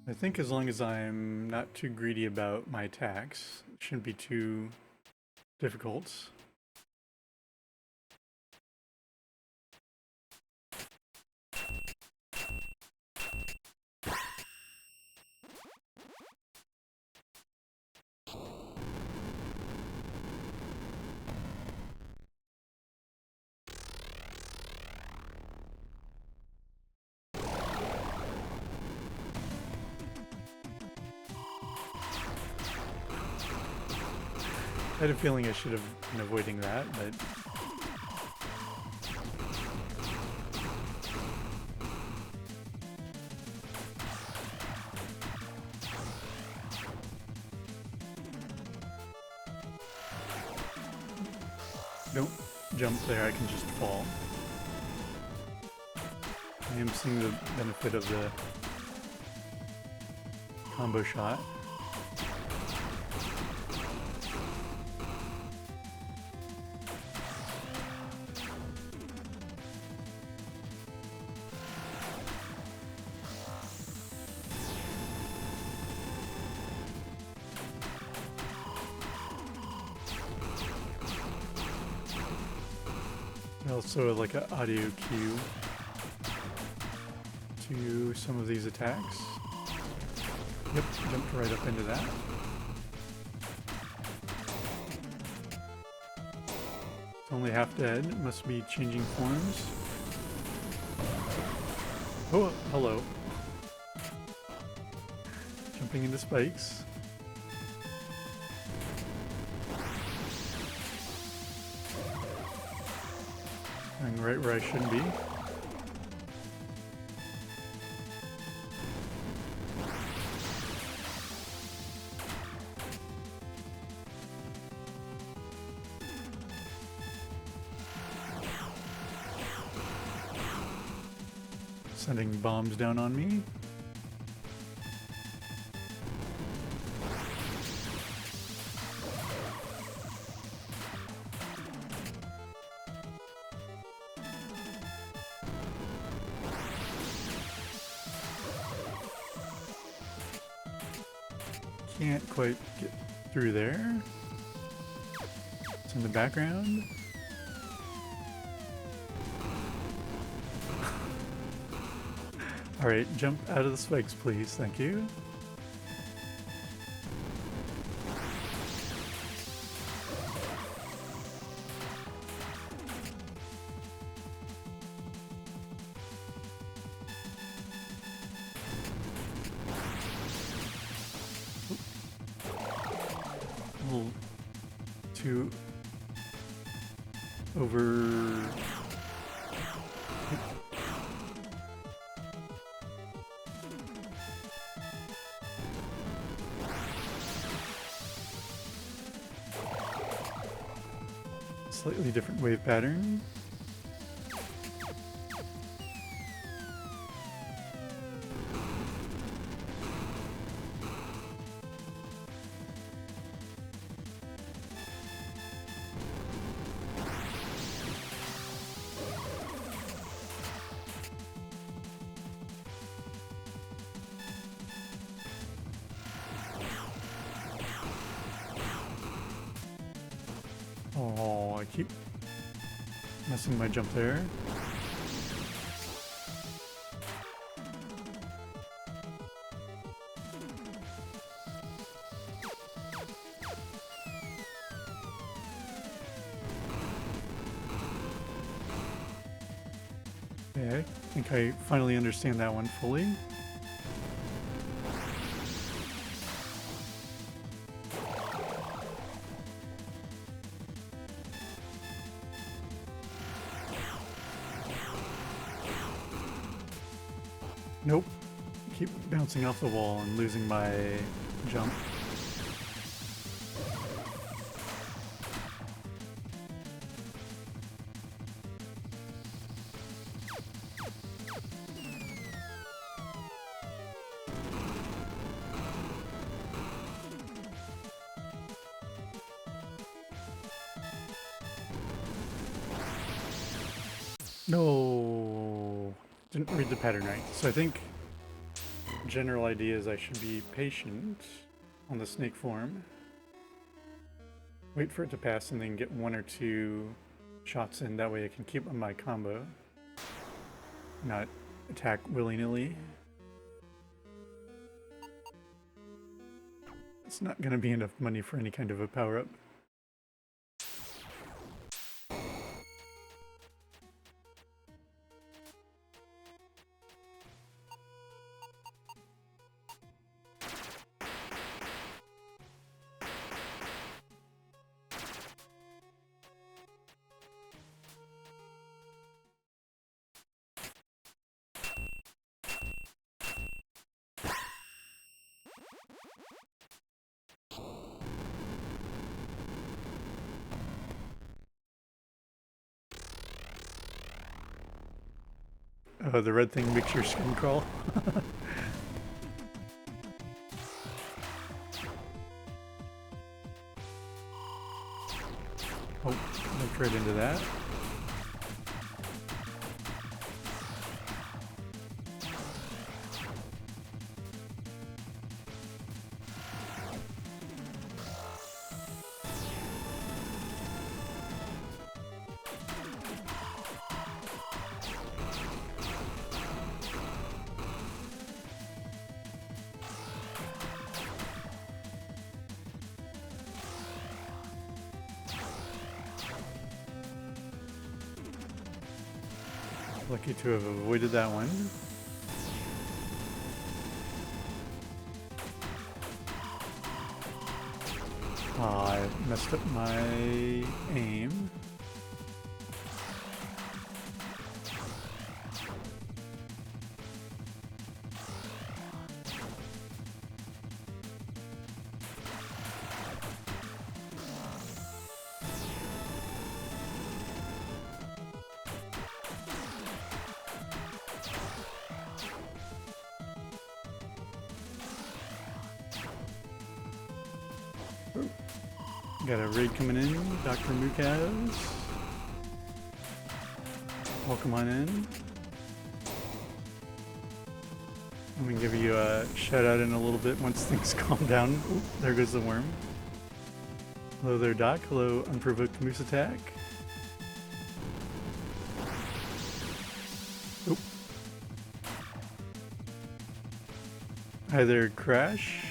I think as long as I'm not too greedy about my attacks, it shouldn't be too difficult. I had a feeling I should have been avoiding that, but don't jump there, I can just fall. I am seeing the benefit of the combo shot. Also like an audio cue to some of these attacks. Yep, jumped right up into that. It's only half dead, must be changing forms. Oh, hello. Jumping into spikes. Going right where I shouldn't be. Sending bombs down on me. Can't quite get through there. It's in the background. Alright, jump out of the spikes, please. Thank you. A little too over. Slightly different wave pattern. Oh, I keep messing my jump there. Okay, I think I finally understand that one fully. Nope. Keep bouncing off the wall and losing my jump. No. Didn't read the pattern right. So I think general idea is I should be patient on the snake form. Wait for it to pass and then get 1 or 2 shots in. That way I can keep on my combo. Not attack willy-nilly. It's not going to be enough money for any kind of a power-up. Oh, the red thing makes your skin crawl. Oh, looked right into that. Lucky to have avoided that one. I messed up my aim. Got a raid coming in, Dr. Mukaz. Welcome on in. I'm gonna give you a shout out in a little bit once things calm down. Oop, there goes the worm. Hello there, Doc. Hello, Unprovoked Moose Attack. Oop. Hi there, Crash.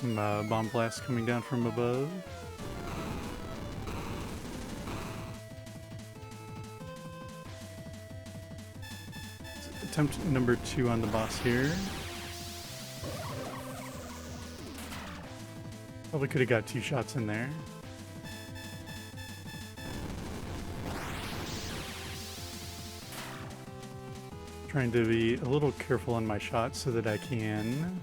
Some bomb blasts coming down from above. Attempt number 2 on the boss here. Probably could have got 2 shots in there. Trying to be a little careful on my shots so that I can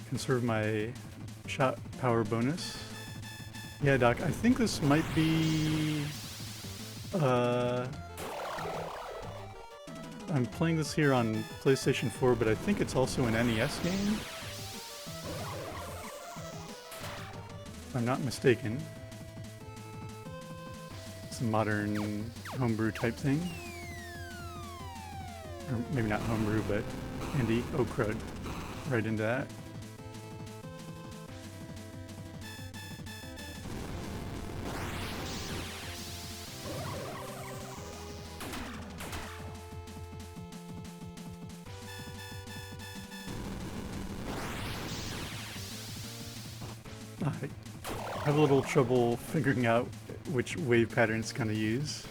conserve my shot power bonus. Yeah, Doc, I think this might be... I'm playing this here on PlayStation 4, but I think it's also an NES game. If I'm not mistaken. It's a modern homebrew type thing. Or maybe not homebrew, but indie. Oh, crud. Right into that. I have a little trouble figuring out which wave pattern it's going to use.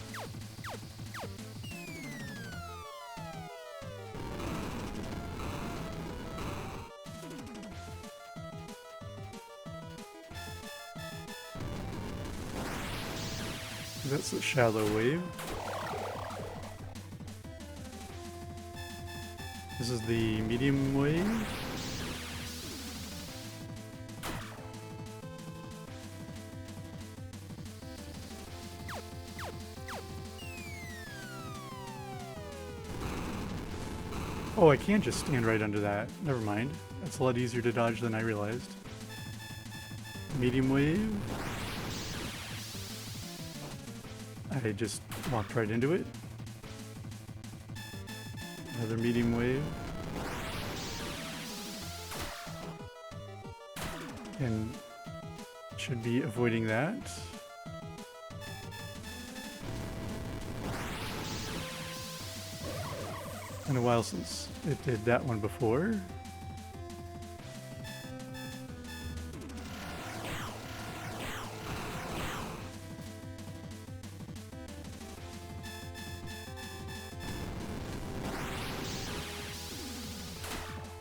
That's the shallow wave. This is the medium wave. Oh, I can just stand right under that. Never mind. That's a lot easier to dodge than I realized. Medium wave. I just walked right into it. Another medium wave. And should be avoiding that. Been a while since it did that one before.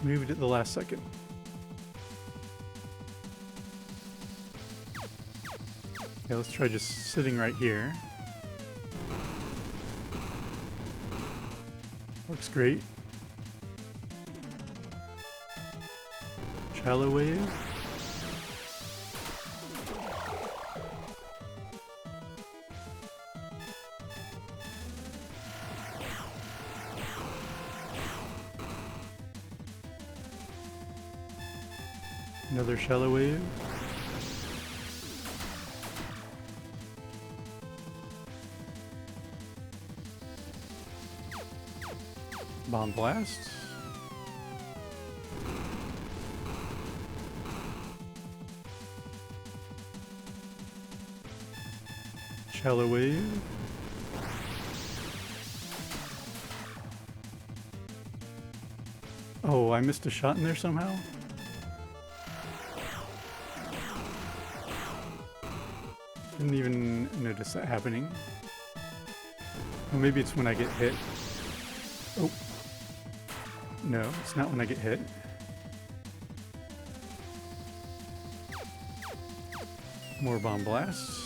Moved at the last second. Okay, let's try just sitting right here. Works great. Shallow wave. Another shallow wave. Bomb blast. Shallow wave. Oh, I missed a shot in there somehow? Didn't even notice that happening. Or maybe it's when I get hit. Oh. No, it's not when I get hit. More bomb blasts.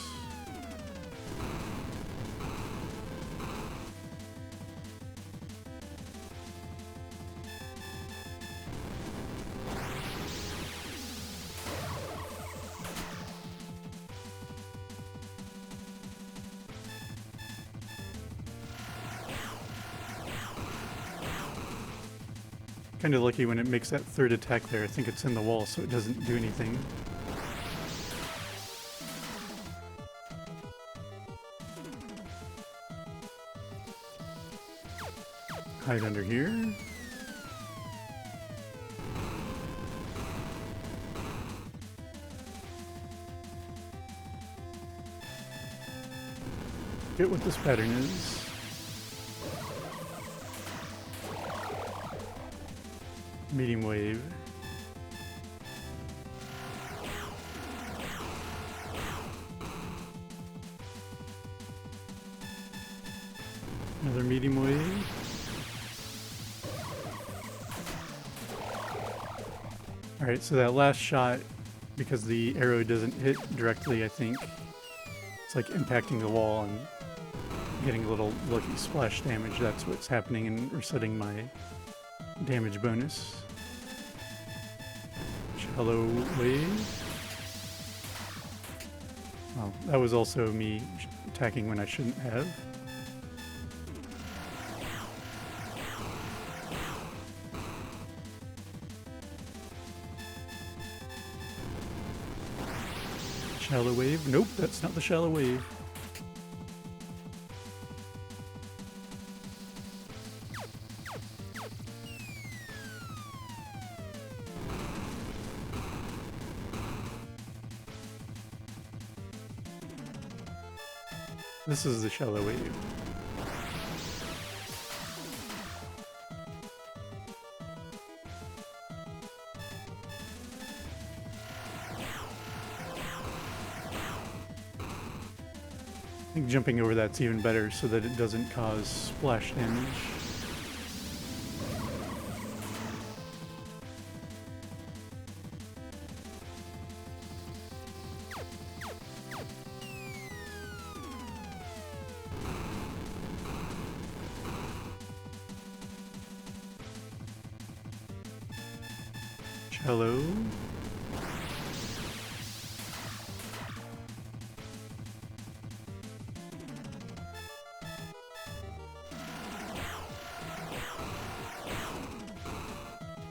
Kind of lucky when it makes that third attack there. I think it's in the wall, so it doesn't do anything. Hide under here. Get what this pattern is. Medium wave. Another medium wave. Alright, so that last shot, because the arrow doesn't hit directly, I think it's like impacting the wall and getting a little lucky splash damage. That's what's happening and resetting my damage bonus. Shallow wave. Oh, that was also me attacking when I shouldn't have. Shallow wave. Nope, that's not the shallow wave. This is the shallow wave. I think jumping over that's even better so that it doesn't cause splash damage. Shallow.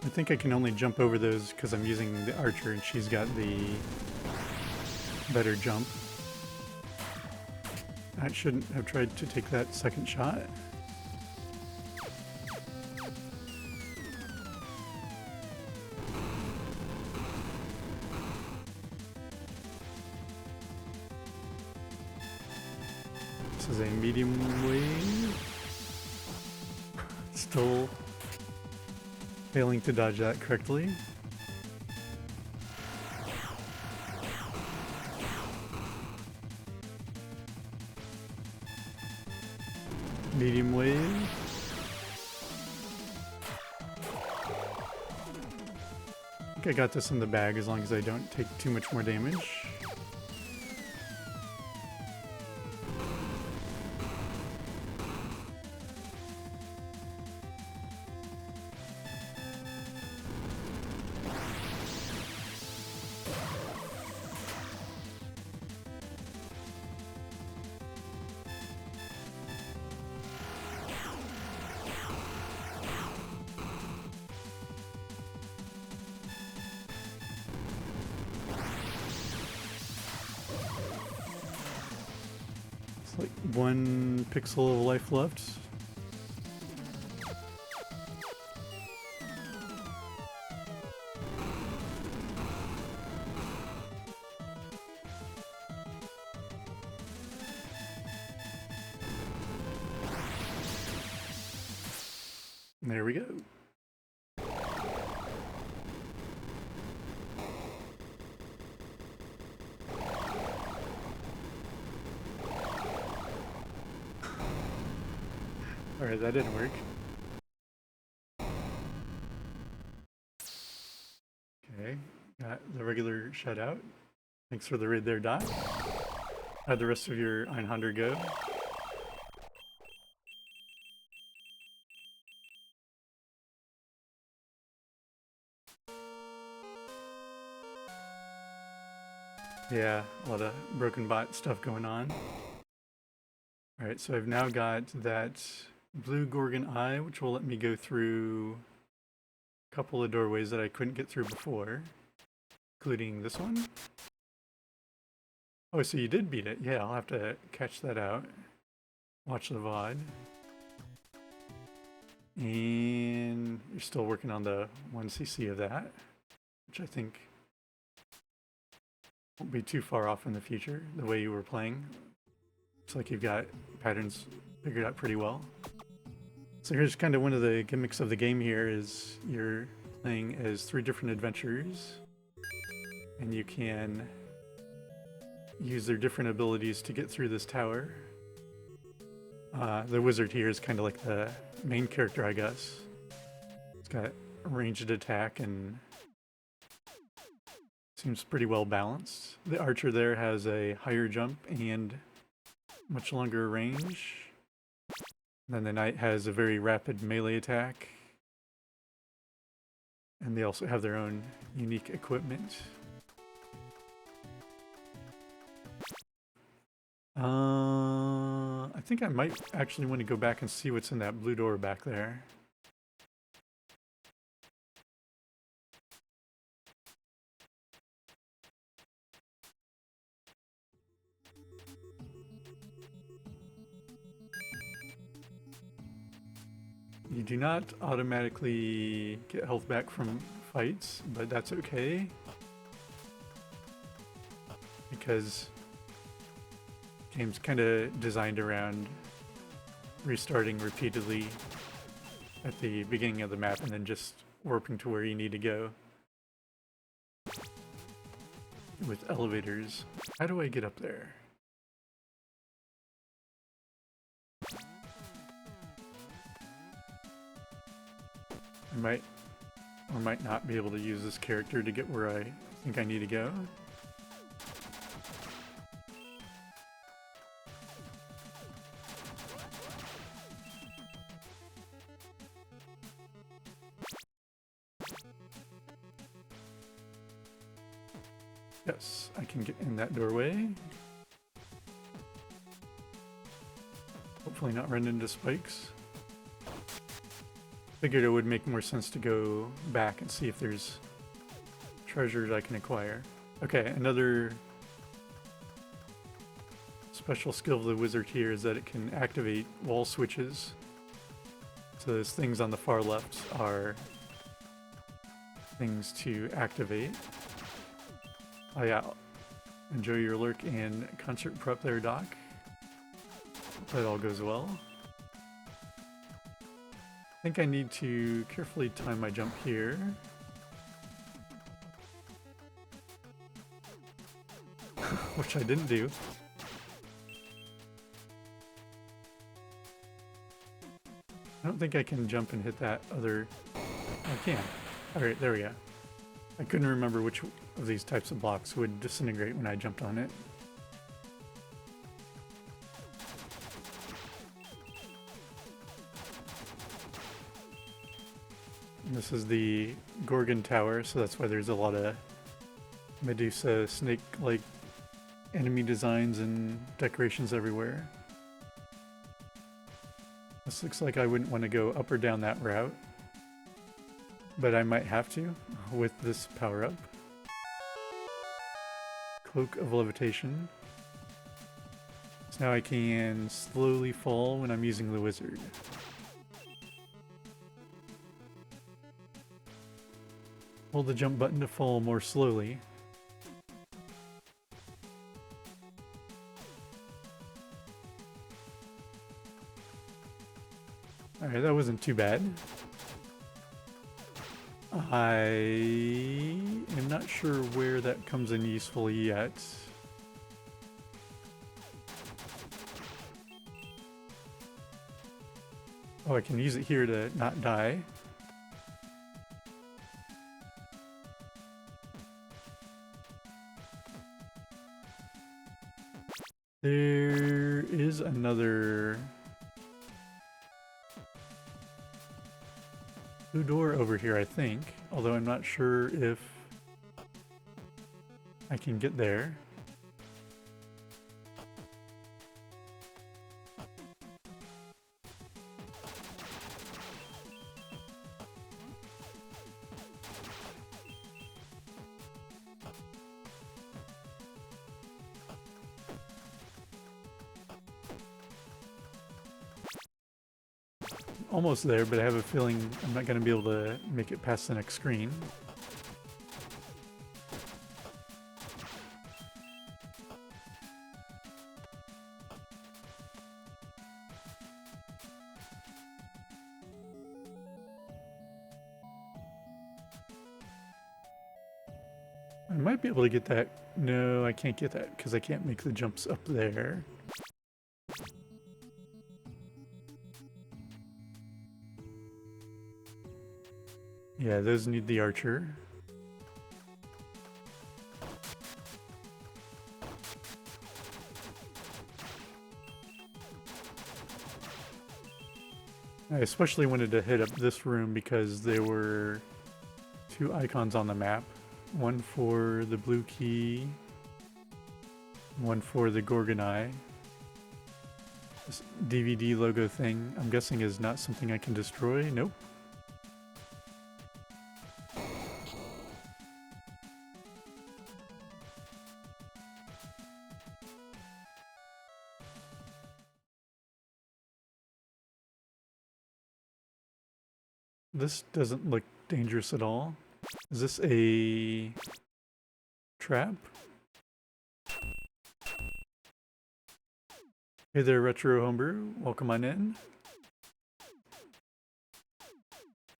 I think I can only jump over those because I'm using the archer and she's got the better jump. I shouldn't have tried to take that second shot. This is a medium wave. Still failing to dodge that correctly. Medium wave. I think I got this in the bag as long as I don't take too much more damage. Like 1 pixel of life left. There we go. Alright, that didn't work. Okay, got the regular shutout. Thanks for the raid there, Dot. How'd the rest of your Einhander go? Yeah, a lot of broken bot stuff going on. Alright, so I've now got that blue Gorgon eye, which will let me go through a couple of doorways that I couldn't get through before, including this one. Oh, so you did beat it. Yeah, I'll have to catch that out. Watch the VOD. And you're still working on the 1cc of that, which I think won't be too far off in the future, the way you were playing. Looks like you've got patterns figured out pretty well. So here's kind of one of the gimmicks of the game here is you're playing as 3 different adventurers, and you can use their different abilities to get through this tower. The wizard here is kind of like the main character, I guess. It's got ranged attack and seems pretty well balanced. The archer there has a higher jump and much longer range. Then the knight has a very rapid melee attack. And they also have their own unique equipment. I think I might actually want to go back and see what's in that blue door back there. You do not automatically get health back from fights, but that's okay. Because the game's kind of designed around restarting repeatedly at the beginning of the map and then just warping to where you need to go. With elevators. How do I get up there? I might or might not be able to use this character to get where I think I need to go. Yes, I can get in that doorway. Hopefully not run into spikes. Figured it would make more sense to go back and see if there's treasures I can acquire. Okay, another special skill of the wizard here is that it can activate wall switches. So those things on the far left are things to activate. Oh yeah, enjoy your lurk and concert prep there, Doc. That all goes well. I think I need to carefully time my jump here. Which I didn't do. I don't think I can jump and hit that other... I can. Alright, there we go. I couldn't remember which of these types of blocks would disintegrate when I jumped on it. And this is the Gorgon Tower, so that's why there's a lot of Medusa snake-like enemy designs and decorations everywhere. This looks like I wouldn't want to go up or down that route, but I might have to with this power-up. Cloak of Levitation. So now I can slowly fall when I'm using the wizard. Hold the jump button to fall more slowly. Alright, that wasn't too bad. I am not sure where that comes in usefully yet. Oh, I can use it here to not die. There is another blue door over here, I think, although I'm not sure if I can get there. Almost there, but I have a feeling I'm not going to be able to make it past the next screen. I might be able to get that. No, I can't get that because I can't make the jumps up there. Yeah, those need the archer. I especially wanted to hit up this room because there were two icons on the map. One for the blue key, one for the Gorgon Eye. This DVD logo thing, I'm guessing, is not something I can destroy. Nope. This doesn't look dangerous at all. Is this a trap? Hey there, Retro Homebrew. Welcome on in.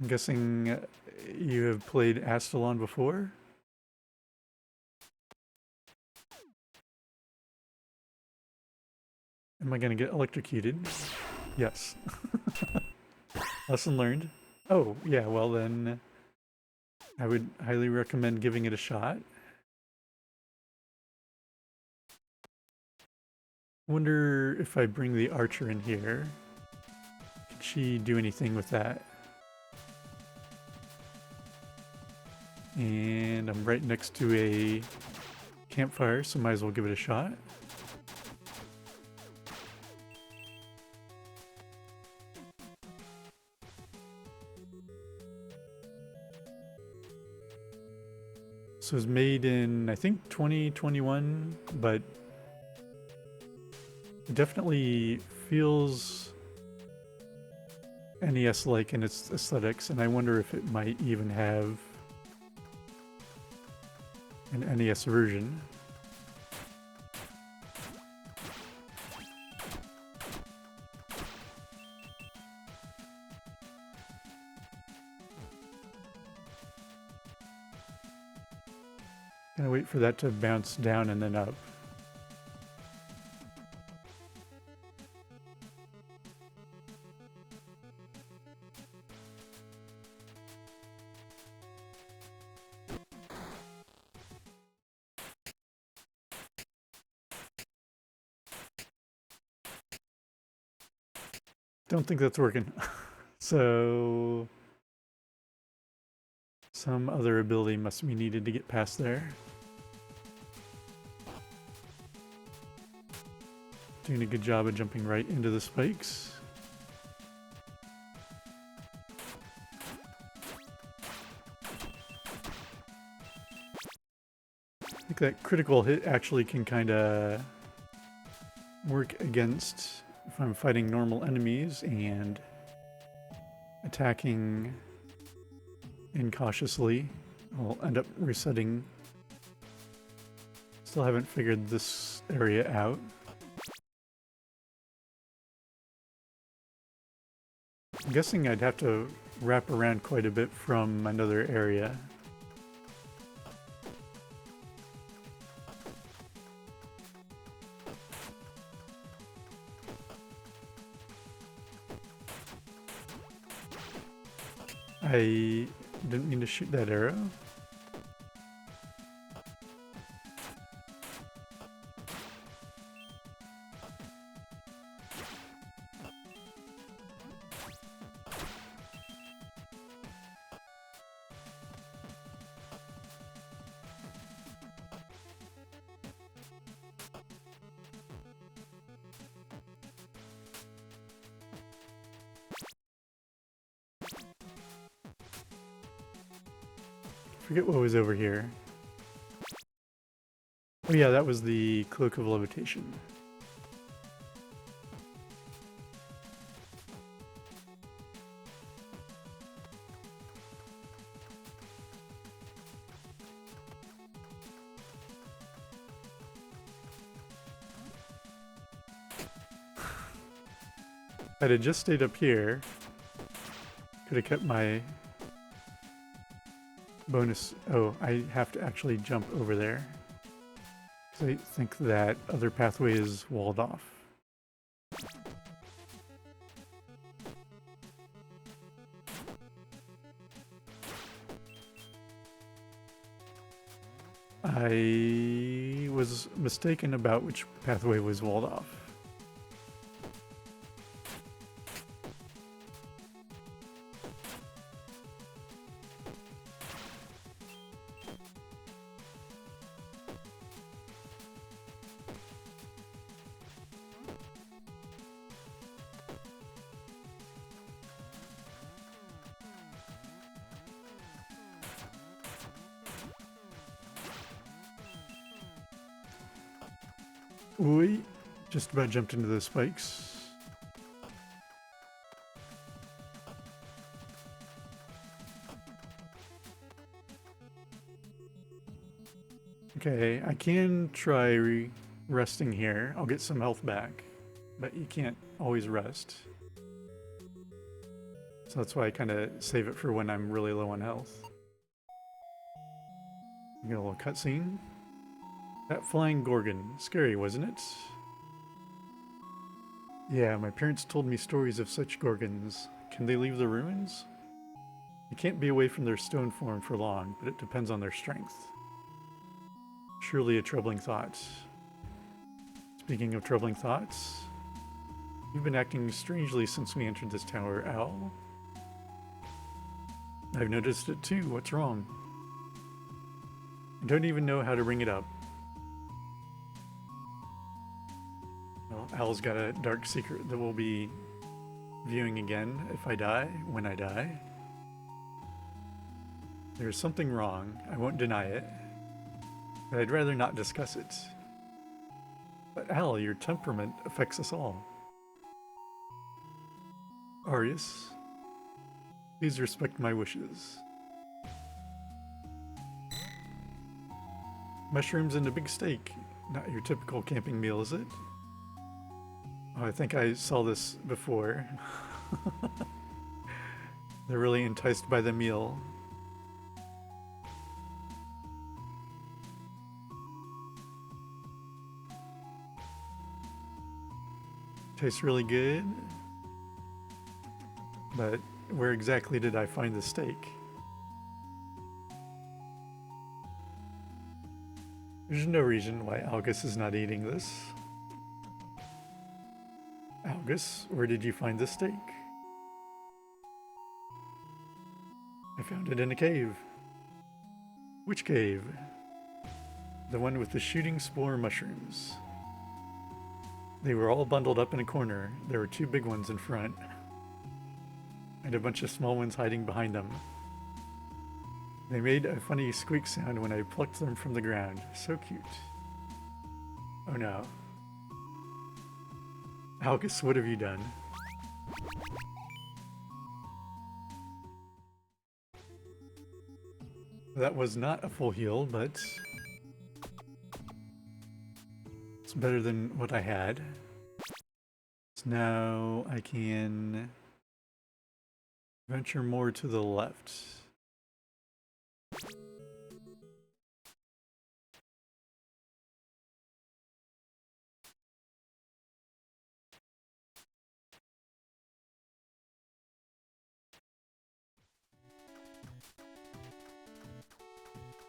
I'm guessing you have played Astalon before? Am I going to get electrocuted? Yes. Lesson learned. Oh, yeah, well then I would highly recommend giving it a shot. Wonder if I bring the archer in here, can she do anything with that? And I'm right next to a campfire, so might as well give it a shot. So it was made in, I think, 2021, but it definitely feels NES-like in its aesthetics, and I wonder if it might even have an NES version. Gonna wait for that to bounce down and then up. Don't think that's working. So some other ability must be needed to get past there. Doing a good job of jumping right into the spikes. I think that critical hit actually can kind of work against if I'm fighting normal enemies and attacking incautiously. I'll end up resetting. Still haven't figured this area out. I'm guessing I'd have to wrap around quite a bit from another area. I didn't mean to shoot that arrow. Forget what was over here. Oh yeah, that was the Cloak of Levitation. If I'd have just stayed up here, could have kept my bonus. Oh, I have to actually jump over there. I think that other pathway is walled off. I was mistaken about which pathway was walled off. Ooh, just about jumped into those spikes. Okay, I can try resting here. I'll get some health back, but you can't always rest. So that's why I kind of save it for when I'm really low on health. Get a little cutscene. That flying gorgon. Scary, wasn't it? Yeah, my parents told me stories of such gorgons. Can they leave the ruins? They can't be away from their stone form for long, but it depends on their strength. Surely a troubling thought. Speaking of troubling thoughts, you've been acting strangely since we entered this tower, Owl. I've noticed it too. What's wrong? I don't even know how to bring it up. Well, Owl's got a dark secret that we'll be viewing again if I die, when I die. There's something wrong. I won't deny it. but I'd rather not discuss it. But Al, your temperament affects us all. Arius, please respect my wishes. Mushrooms and a big steak. Not your typical camping meal, is it? Oh, I think I saw this before. They're really enticed by the meal. Tastes really good. But where exactly did I find the steak? There's no reason why Algus is not eating this. Algus, where did you find the steak? I found it in a cave. Which cave? The one with the shooting spore mushrooms. They were all bundled up in a corner. There were 2 big ones in front, and a bunch of small ones hiding behind them. They made a funny squeak sound when I plucked them from the ground. So cute. Oh no. Algus, what have you done? That was not a full heal, but it's better than what I had. So now I can venture more to the left.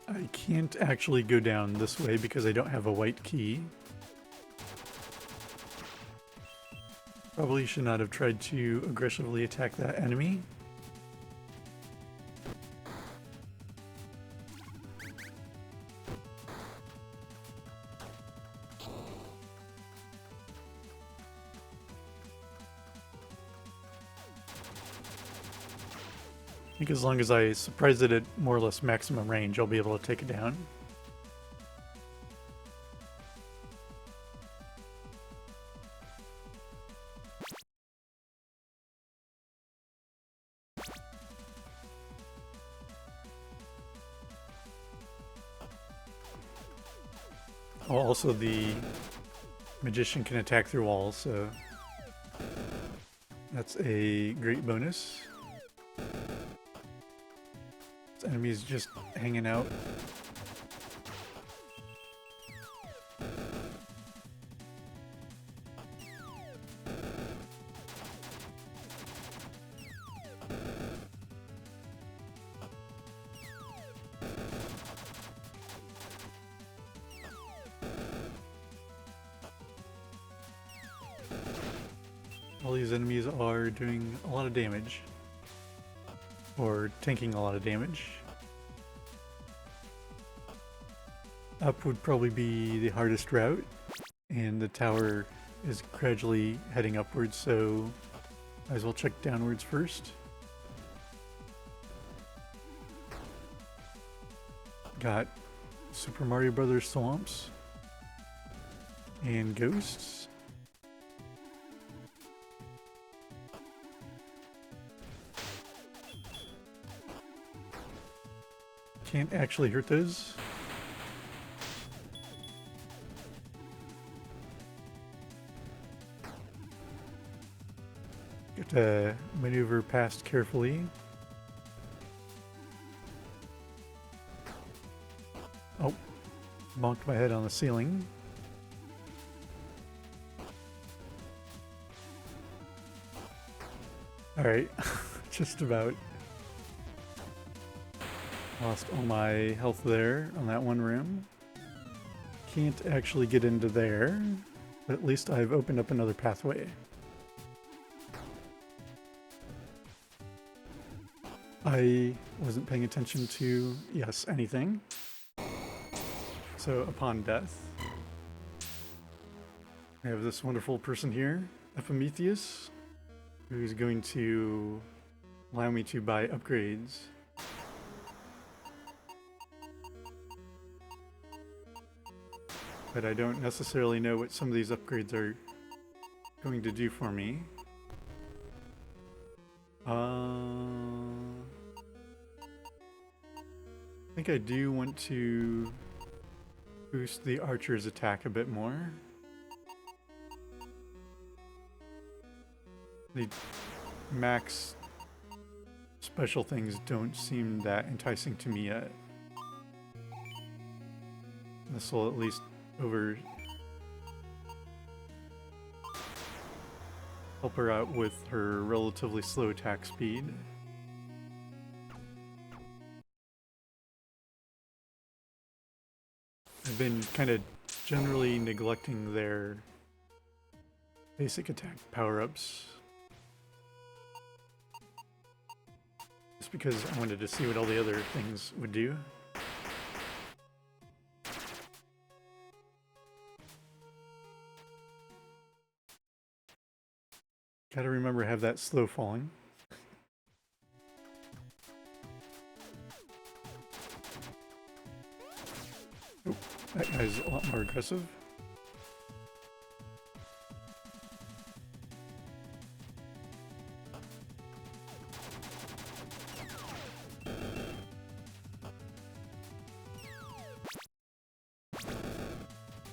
I can't actually go down this way because I don't have a white key. Probably should not have tried to aggressively attack that enemy. I think as long as I surprise it at more or less maximum range, I'll be able to take it down. Oh, also the magician can attack through walls, so that's a great bonus. This enemy's just hanging out. All these enemies are doing a lot of damage. Or tanking a lot of damage. Up would probably be the hardest route, and the tower is gradually heading upwards, so might as well check downwards first. Got Super Mario Brothers swamps and ghosts. Can't actually hurt those. Got to maneuver past carefully. Oh, bonked my head on the ceiling. Alright, just about. Lost all my health there on that one room. Can't actually get into there, but at least I've opened up another pathway. I wasn't paying attention to, yes, anything. So upon death, I have this wonderful person here, Epimetheus, who's going to allow me to buy upgrades. but I don't necessarily know what some of these upgrades are going to do for me. I think I do want to boost the archer's attack a bit more. The max special things don't seem that enticing to me yet. This will at least help her out with her relatively slow attack speed. I've been kind of generally neglecting their basic attack power-ups. Just because I wanted to see what all the other things would do. Gotta remember to have that slow falling. Oh, that guy's a lot more aggressive.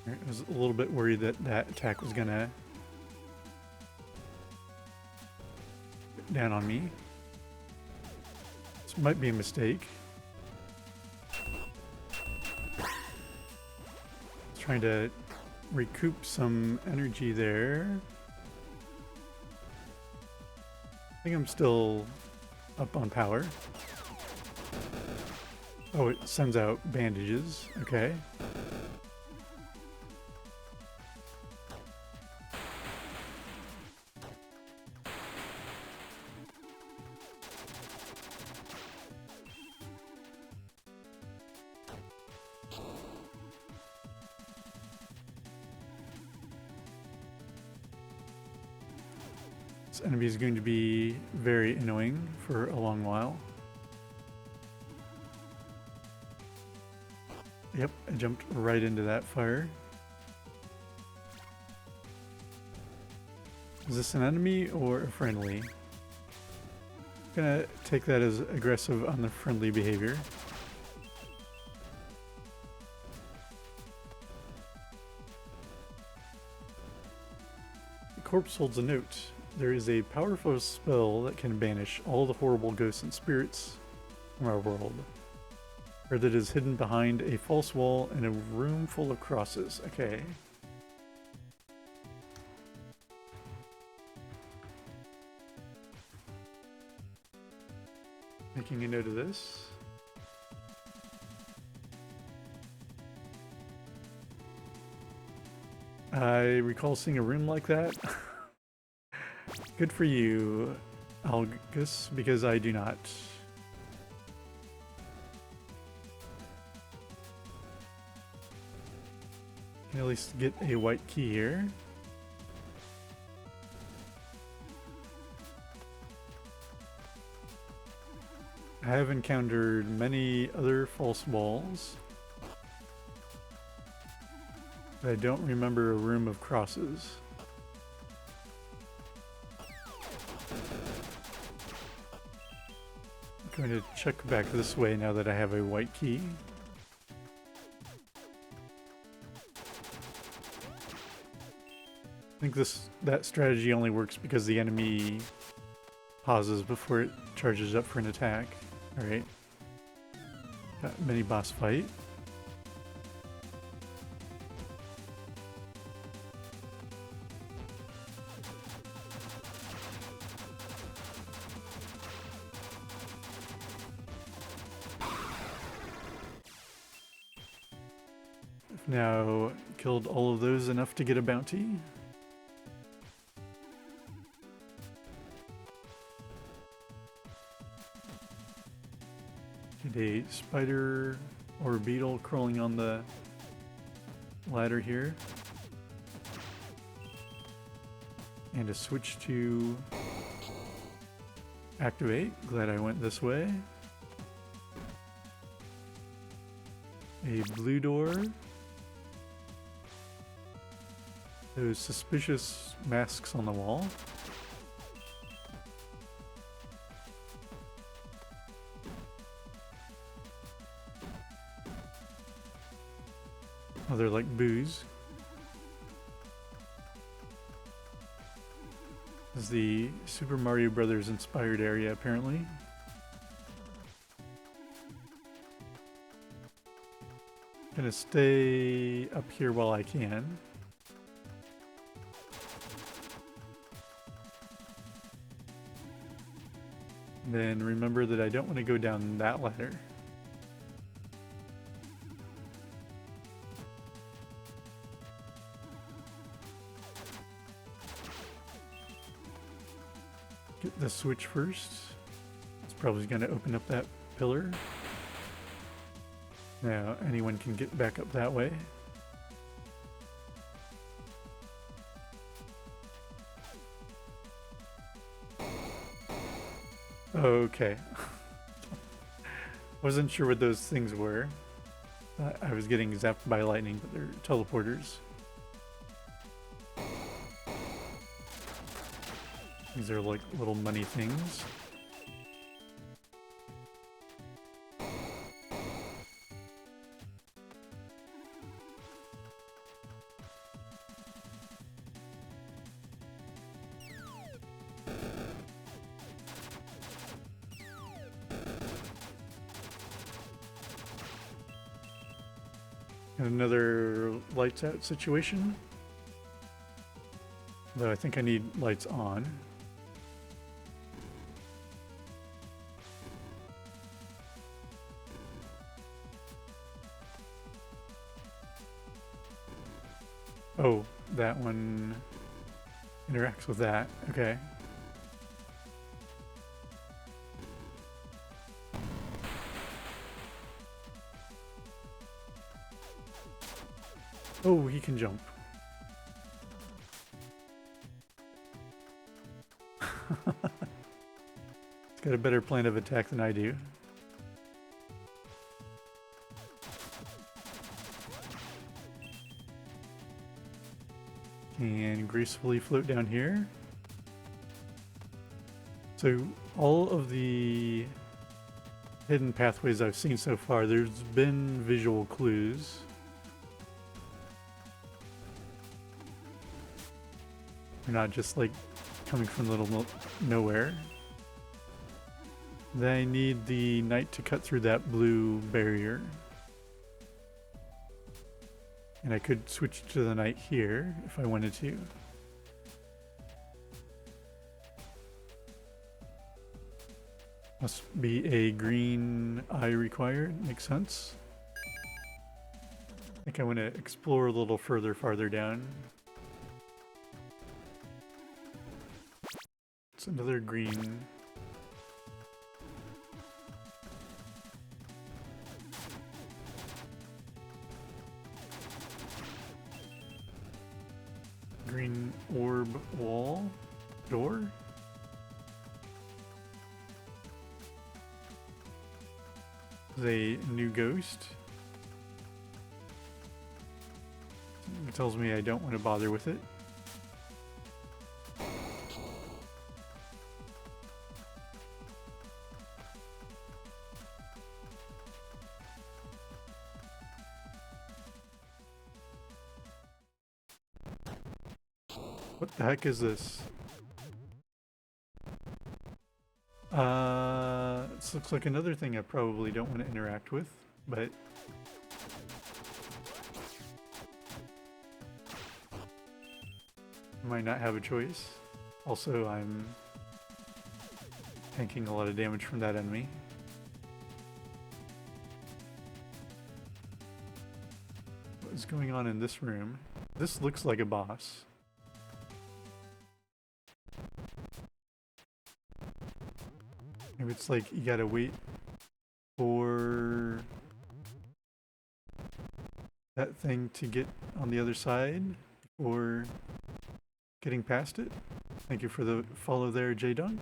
I was a little bit worried that that attack was gonna get down on me. This might be a mistake. Trying to recoup some energy there. I think I'm still up on power. Oh, it sends out bandages. Okay. This enemy is going to be very annoying for a long while. Yep, I jumped right into that fire. Is this an enemy or a friendly? I'm gonna take that as aggressive on the friendly behavior. The corpse holds a note. There is a powerful spell that can banish all the horrible ghosts and spirits from our world. Or that is hidden behind a false wall in a room full of crosses. Okay. Making a note of this. I recall seeing a room like that. Good for you, Algus, because I do not. Can at least get a white key here. I have encountered many other false walls, but I don't remember a room of crosses. I'm going to check back this way now that I have a white key. I think that strategy only works because the enemy pauses before it charges up for an attack. Alright. Got a mini boss fight. I've now killed all of those enough to get a bounty. A spider or a beetle crawling on the ladder here. And a switch to activate. Glad I went this way. A blue door. Those suspicious masks on the wall. Oh, they're like booze. This is the Super Mario Brothers inspired area, apparently. Gonna stay up here while I can. Then remember that I don't want to go down that ladder. Get the switch first. It's probably going to open up that pillar. Now anyone can get back up that way. Okay. Wasn't sure what those things were. I was getting zapped by lightning, but they're teleporters. These are like little money things. And another lights out situation. Though I think I need lights on. Oh, that one interacts with that. Okay. Oh, he can jump. He's got a better plan of attack than I do. And gracefully float down here. So all of the hidden pathways I've seen so far, there's been visual clues. They're not just like coming from the middle of nowhere. Then I need the knight to cut through that blue barrier. And I could switch to the knight here if I wanted to. Must be a green eye required, makes sense. I think I want to explore a little farther down. It's another green. Green orb wall door. There's a new ghost. It tells me I don't want to bother with it. What the heck is this? This looks like another thing I probably don't want to interact with, but I might not have a choice. Also, I'm tanking a lot of damage from that enemy. What is going on in this room? This looks like a boss. Maybe it's like you gotta wait for that thing to get on the other side before getting past it. Thank you for the follow there, J-Dunk.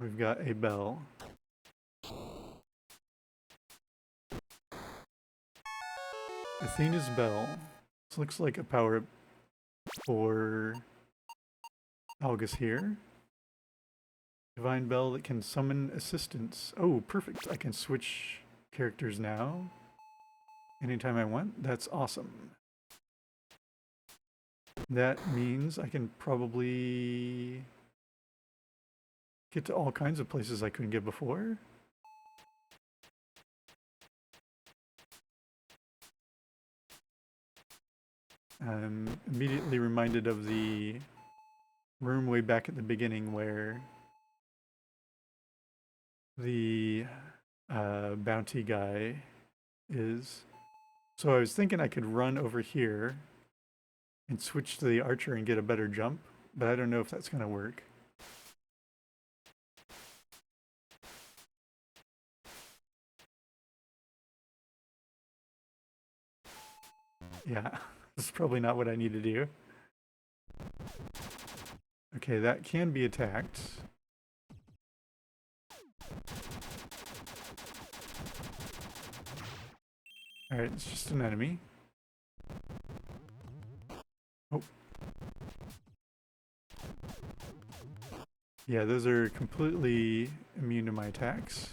We've got a bell. Athena's Bell. This looks like a power-up for Algus here. Divine Bell that can summon assistance. Oh, perfect. I can switch characters now. Anytime I want. That's awesome. That means I can probably get to all kinds of places I couldn't get before. I'm immediately reminded of the room way back at the beginning where the bounty guy is. So I was thinking I could run over here and switch to the archer and get a better jump, but I don't know if that's going to work. Yeah, this is probably not what I need to do. Okay, that can be attacked. Alright, it's just an enemy. Oh. Yeah, those are completely immune to my attacks.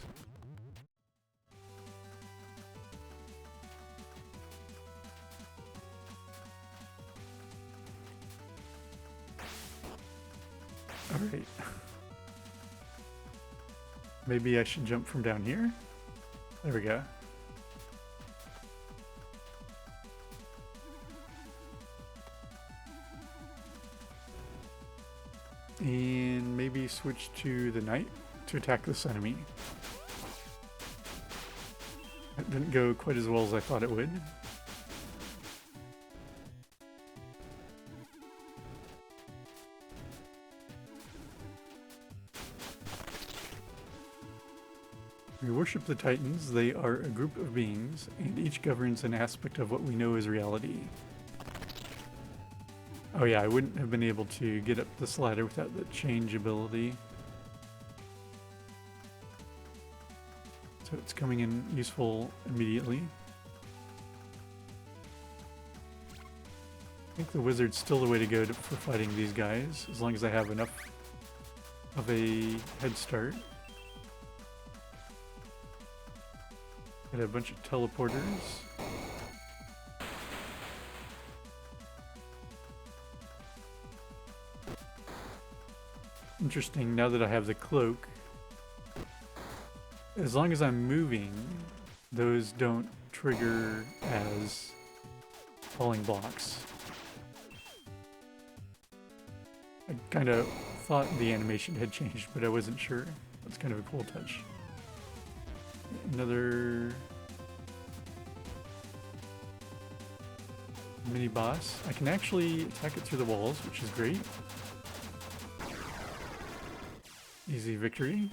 Alright. Maybe I should jump from down here? There we go. And maybe switch to the knight to attack this enemy. That didn't go quite as well as I thought it would. We worship the Titans. They are a group of beings, and each governs an aspect of what we know as reality. Oh yeah, I wouldn't have been able to get up this ladder without the change ability. So it's coming in useful immediately. I think the wizard's still the way to go for fighting these guys, as long as I have enough of a head start. Got a bunch of teleporters. Interesting, now that I have the cloak, as long as I'm moving, those don't trigger as falling blocks. I kind of thought the animation had changed, but I wasn't sure. That's kind of a cool touch. Another mini boss. I can actually attack it through the walls, which is great. Easy victory.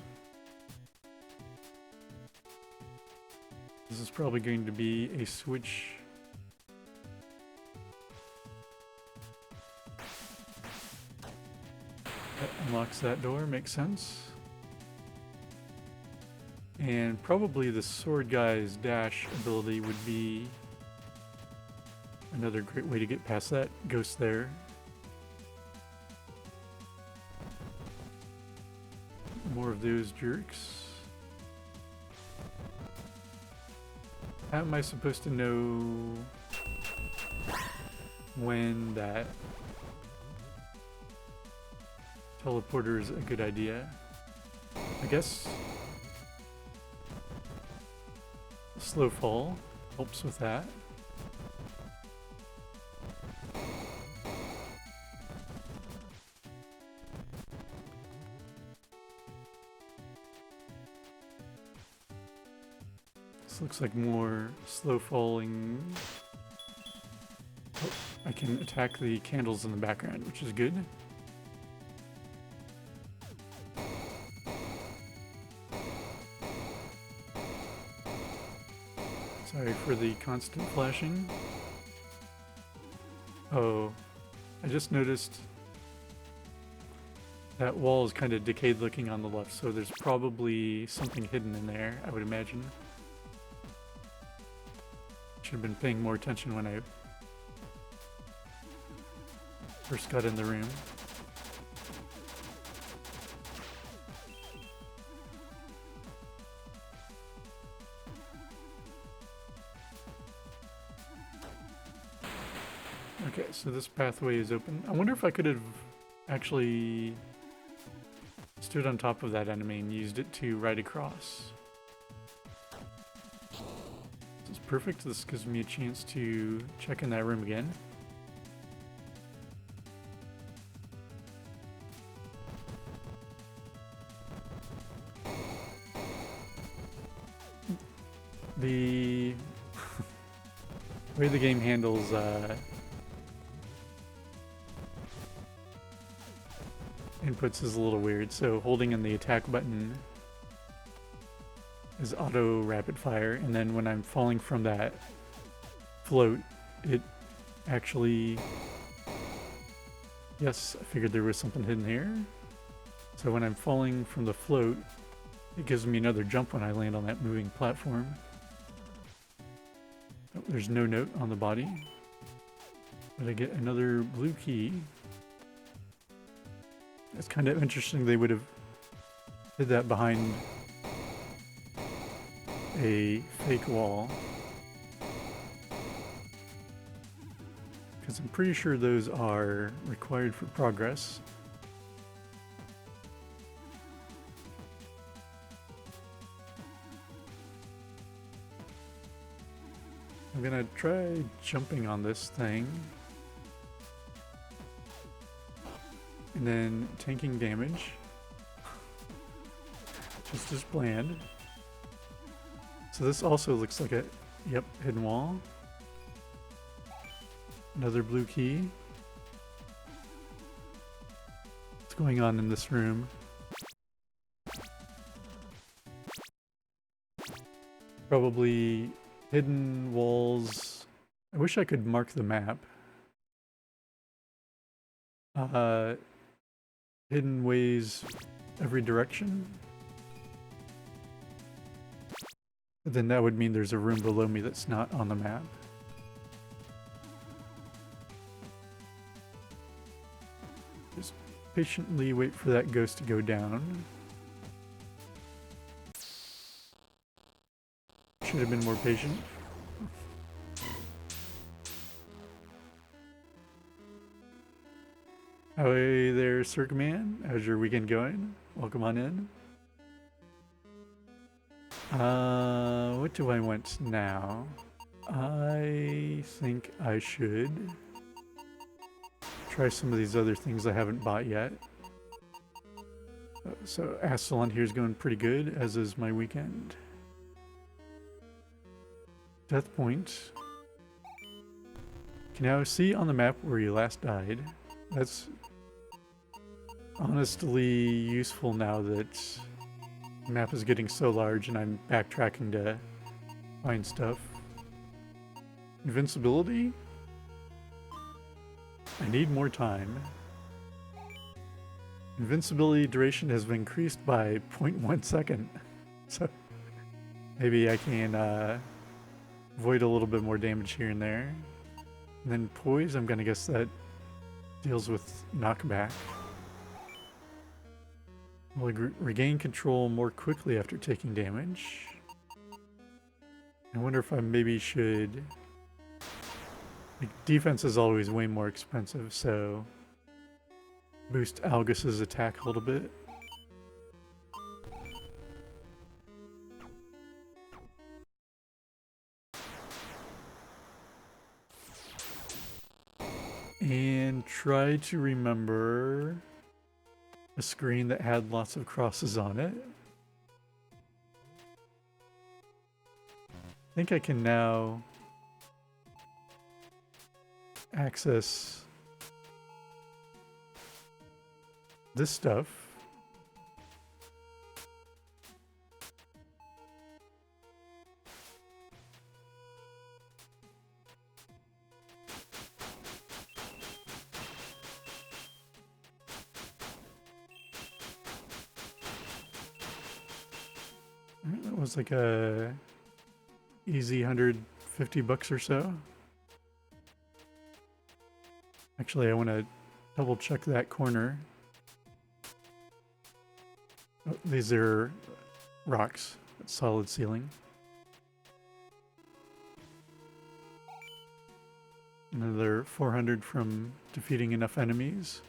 This is probably going to be a switch. That unlocks that door, makes sense. And probably the sword guy's dash ability would be another great way to get past that ghost there. More of those jerks. How am I supposed to know when that teleporter is a good idea? I guess slow fall helps with that. This looks like more slow falling. Oh, I can attack the candles in the background, which is good. Sorry for the constant flashing. Oh, I just noticed that wall is kind of decayed looking on the left, so there's probably something hidden in there, I would imagine. Should have been paying more attention when I first got in the room. Okay, so this pathway is open. I wonder if I could have actually stood on top of that enemy and used it to ride across. This is perfect. This gives me a chance to check in that room again. The way the game handles inputs is a little weird. So holding in the attack button is auto rapid fire, and then when I'm falling from that float, it actually... Yes, I figured there was something hidden here. So when I'm falling from the float, it gives me another jump when I land on that moving platform. Oh, there's no note on the body. But I get another blue key. It's kind of interesting they would have did that behind a fake wall. Because I'm pretty sure those are required for progress. I'm gonna try jumping on this thing. And then tanking damage. Just as planned. So this also looks like a, yep, hidden wall. Another blue key. What's going on in this room? Probably hidden walls. I wish I could mark the map. Hidden ways every direction. But then that would mean there's a room below me that's not on the map. Just patiently wait for that ghost to go down. Should have been more patient. Hey there, Cirque Man. How's your weekend going? Welcome on in. What do I want now? I think I should try some of these other things I haven't bought yet. So Astalon here is going pretty good, as is my weekend. Death Point. Can now see on the map where you last died. That's honestly useful now that the map is getting so large and I'm backtracking to find stuff. Invincibility? I need more time. Invincibility duration has been increased by 0.1 second. So maybe I can avoid a little bit more damage here and there. And then poise, I'm gonna guess that deals with knockback. Will regain control more quickly after taking damage. I wonder if I maybe should... Like, defense is always way more expensive, so... boost Algus's attack a little bit. And try to remember a screen that had lots of crosses on it. I think I can now access this stuff. That was like a easy 150 50 bucks or so. Actually, I want to double check that corner. Oh, these are rocks. That's solid ceiling. Another 400 from defeating enough enemies.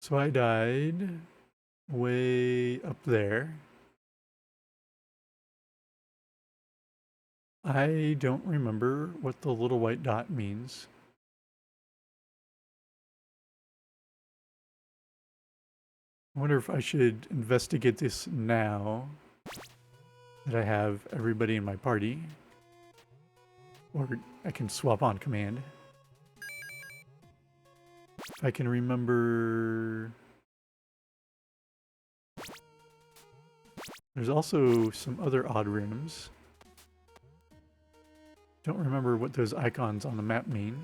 So I died way up there. I don't remember what the little white dot means. I wonder if I should investigate this now that I have everybody in my party. Or I can swap on command. If I can remember... There's also some other odd rooms. Don't remember what those icons on the map mean.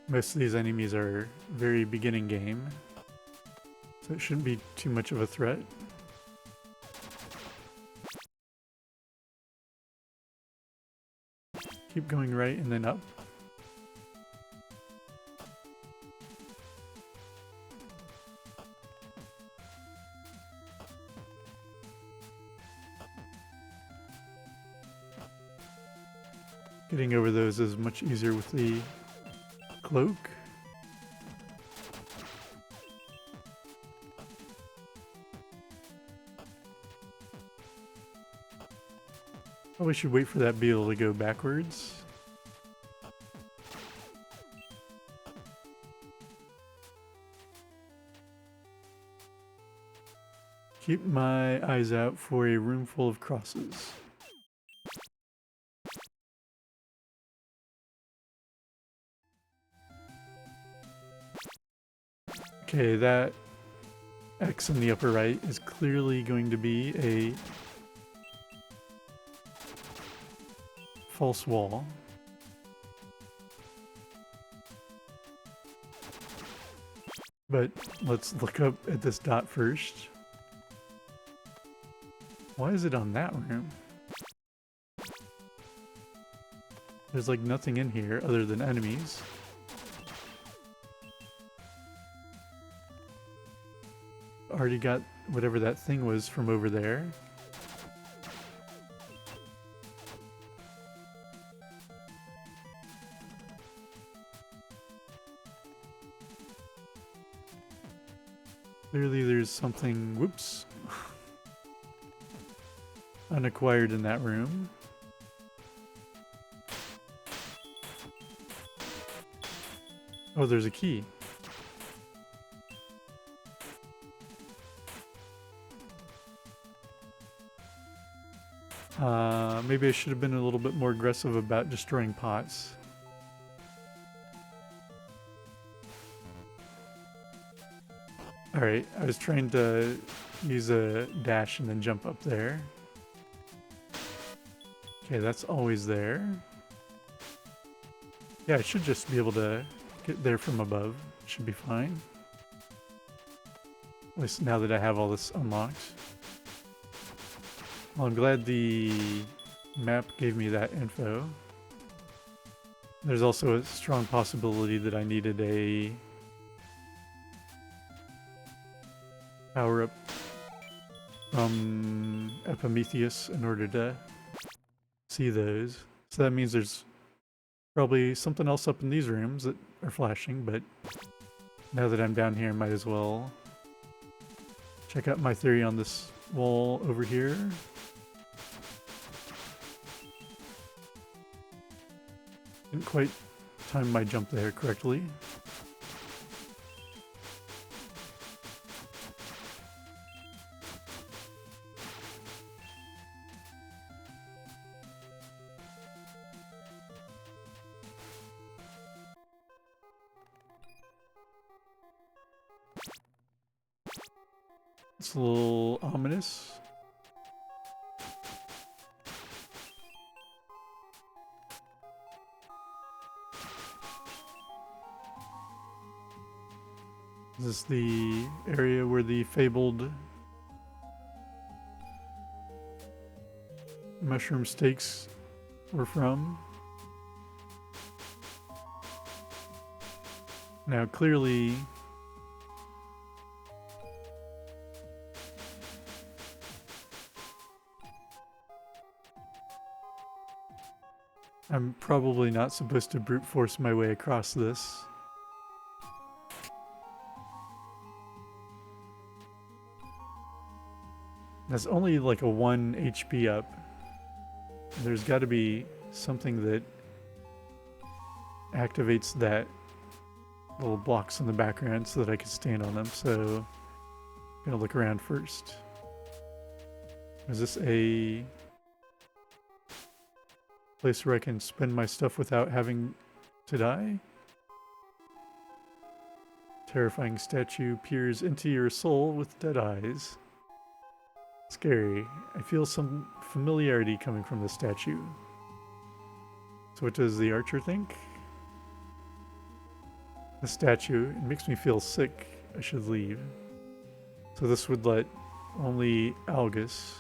Most of these enemies are very beginning game, so it shouldn't be too much of a threat. Keep going right and then up. Getting over those is much easier with the cloak. Probably should wait for that beetle to go backwards. Keep my eyes out for a room full of crosses. Okay, that X in the upper right is clearly going to be a false wall. But let's look up at this dot first. Why is it on that room? There's like nothing in here other than enemies. Already got whatever that thing was from over there. Clearly there's something, whoops, unacquired in that room. Oh, there's a key. Maybe I should have been a little bit more aggressive about destroying pots. Alright, I was trying to use a dash and then jump up there. Okay, that's always there. Yeah, I should just be able to get there from above. Should be fine. At least now that I have all this unlocked. Well, I'm glad the map gave me that info. There's also a strong possibility that I needed a power-up from Epimetheus in order to see those. So that means there's probably something else up in these rooms that are flashing, but now that I'm down here, I might as well check out my theory on this wall over here. Didn't quite time my jump there correctly. It's a little ominous. Is this the area where the fabled mushroom steaks were from? Now, clearly, I'm probably not supposed to brute force my way across this. That's only like a 1 HP up. There's got to be something that activates that little blocks in the background so that I can stand on them. So I'm gonna look around first. Is this a place where I can spend my stuff without having to die? Terrifying statue peers into your soul with dead eyes. Scary. I feel some familiarity coming from the statue. So what does the archer think? The statue, it makes me feel sick. I should leave. So this would let only Algus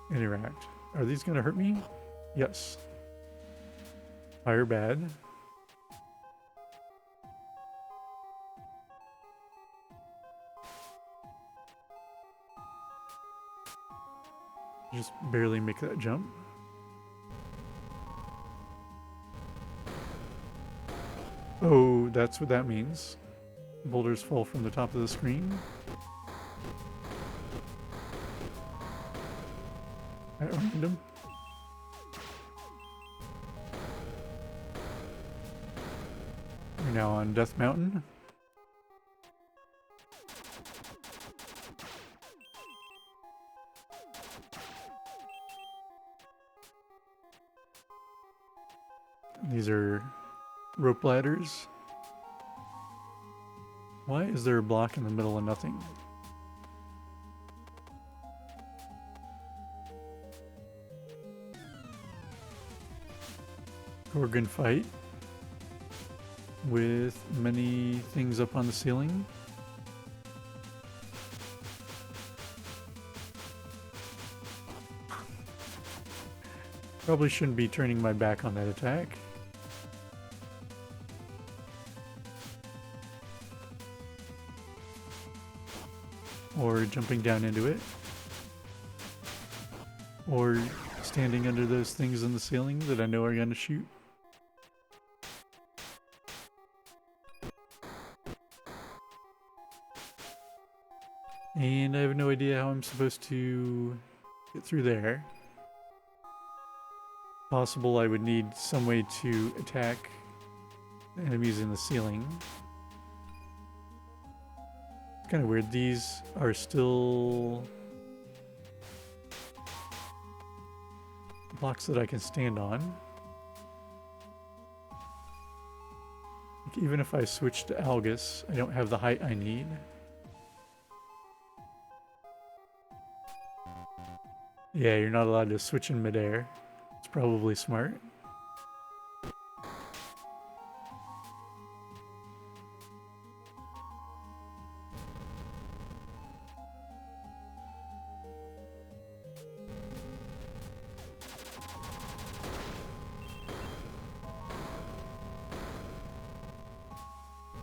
interact. Are these going to hurt me? Yes. Fire bad. Just barely make that jump. Oh, that's what that means. Boulders fall from the top of the screen. At random. We're now on Death Mountain. These are rope ladders. Why is there a block in the middle of nothing? Gorgon fight with many things up on the ceiling. Probably shouldn't be turning my back on that attack. Or jumping down into it. Or standing under those things in the ceiling that I know are going to shoot. And I have no idea how I'm supposed to get through there. Possible I would need some way to attack the enemies in the ceiling. It's kind of weird. These are still blocks that I can stand on. Like even if I switch to Algus, I don't have the height I need. Yeah, you're not allowed to switch in midair. It's probably smart.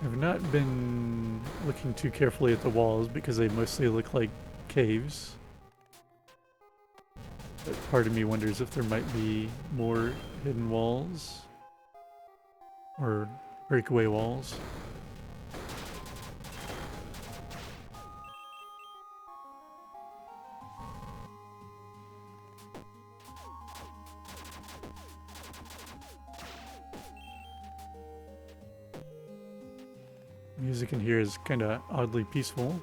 I've not been looking too carefully at the walls because they mostly look like caves. But part of me wonders if there might be more hidden walls or breakaway walls. Music in here is kind of oddly peaceful.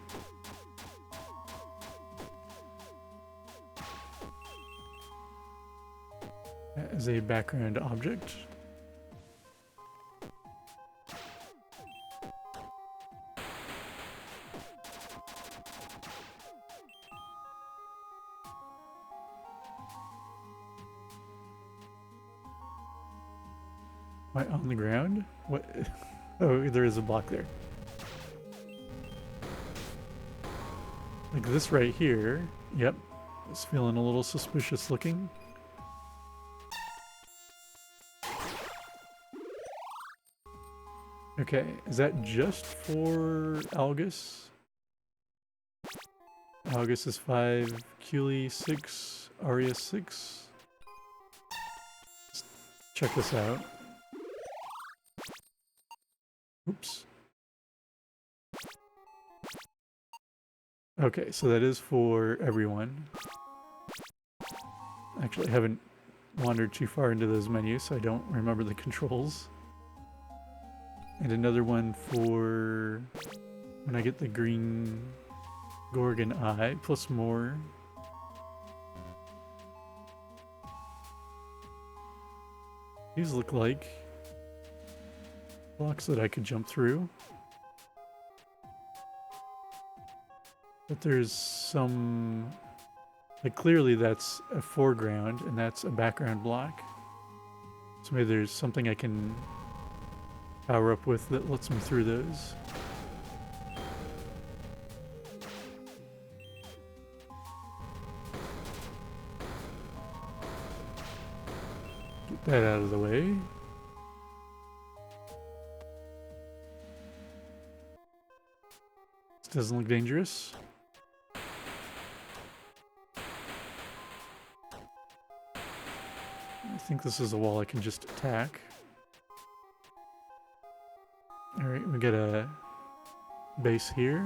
As a background object. Am I on the ground? What? Oh, there is a block there. Like this right here. Yep. It's feeling a little suspicious looking. Okay, is that just for Algus? Algus is 5, Keely 6, Arya 6. Let's check this out. Oops. Okay, so that is for everyone. Actually, I haven't wandered too far into those menus, so I don't remember the controls. And another one for when I get the green Gorgon eye, plus more. These look like blocks that I could jump through. But there's some... Like clearly that's a foreground and that's a background block. So maybe there's something I can power up with that lets me through those. Get that out of the way. This doesn't look dangerous. I think this is a wall I can just attack. Alright, we got a base here.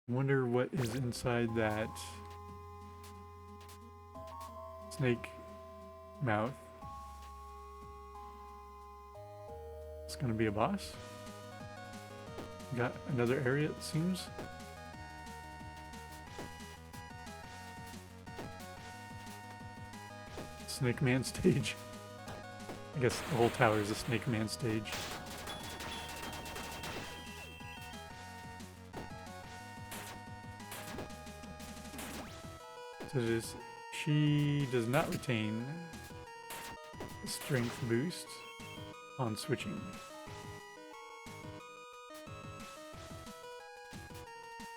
Wonder what is inside that snake mouth. It's gonna be a boss. Got another area, it seems. Snake Man stage. I guess the whole tower is a Snake Man stage. So she does not retain strength boost on switching.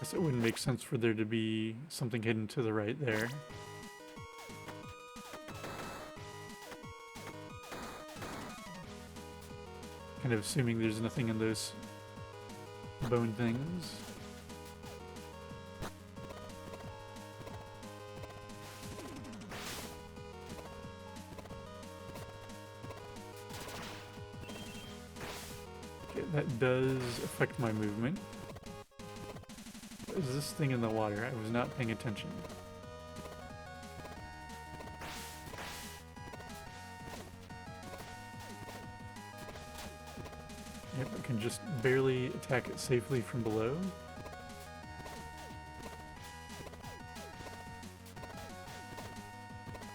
Guess it wouldn't make sense for there to be something hidden to the right there. Kind of assuming there's nothing in those bone things. Okay, that does affect my movement. What is this thing in the water? I was not paying attention. Yep, I can just barely attack it safely from below.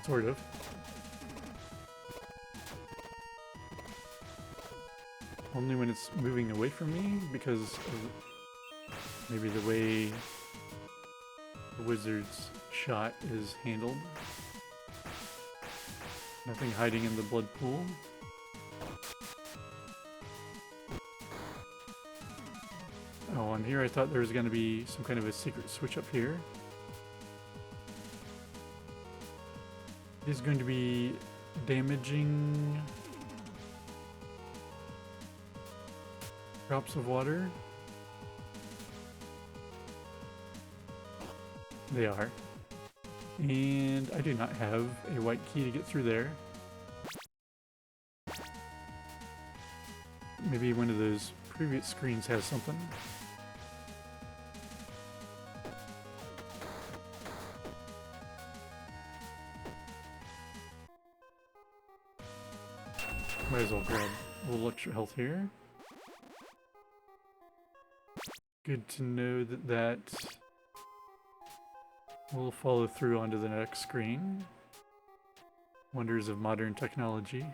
Sort of. Only when it's moving away from me, because of maybe the way the wizard's shot is handled. Nothing hiding in the blood pool. Oh, on here I thought there was going to be some kind of a secret switch up here. It is going to be damaging drops of water. They are. And I do not have a white key to get through there. Maybe one of those previous screens has something. Might as well grab a little extra health here. Good to know that that will follow through onto the next screen. Wonders of modern technology.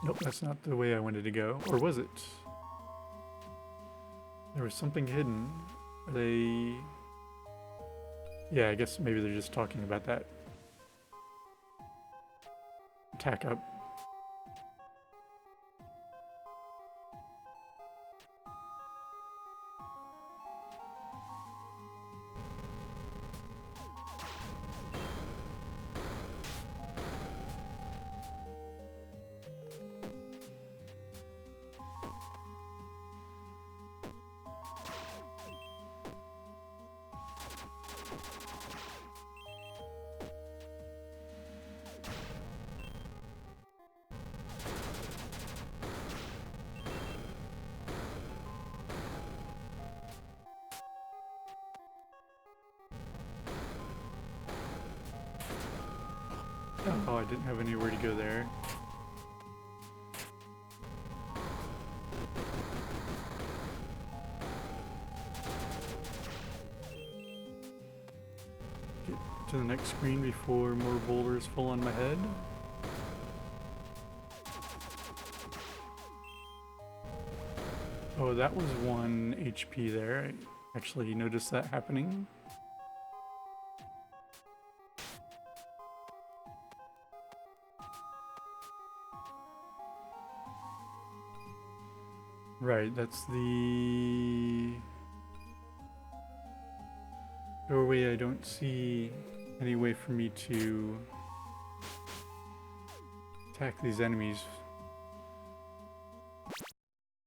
Nope, that's not the way I wanted to go. Or was it? There was something hidden. Are they... Yeah, I guess maybe they're just talking about that. Attack up. Oh, I didn't have anywhere to go there. Get to the next screen before more boulders fall on my head. Oh, that was 1 HP there. I actually noticed that happening. Right, that's the doorway. I don't see any way for me to attack these enemies.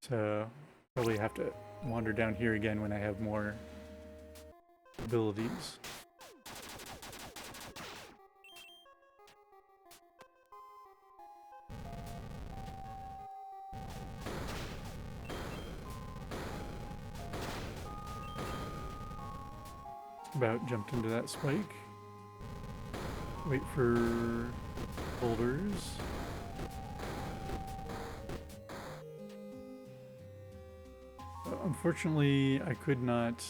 So probably have to wander down here again when I have more abilities. About jumped into that spike. Wait for boulders. Unfortunately, I could not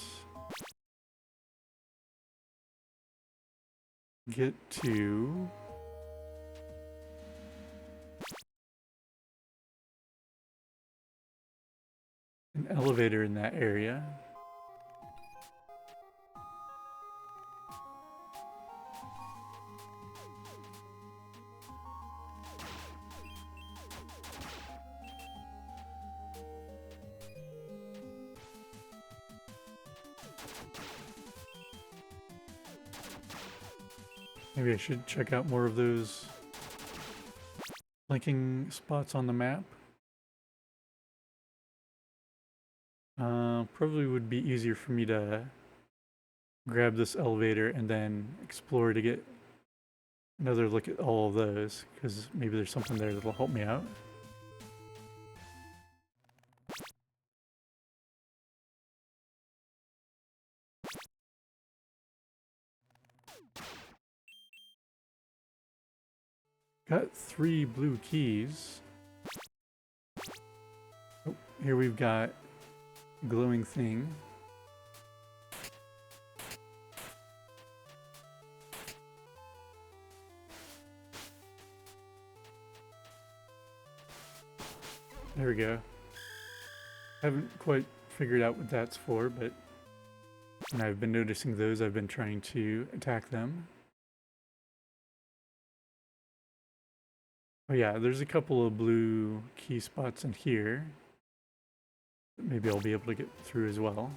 get to an elevator in that area. Maybe I should check out more of those linking spots on the map. Probably would be easier for me to grab this elevator and then explore to get another look at all of those, because maybe there's something there that'll help me out. Got 3 blue keys. Oh, here we've got a glowing thing. There we go. Haven't quite figured out what that's for, but when I've been noticing those, I've been trying to attack them. Oh yeah, there's a couple of blue key spots in here. Maybe I'll be able to get through as well.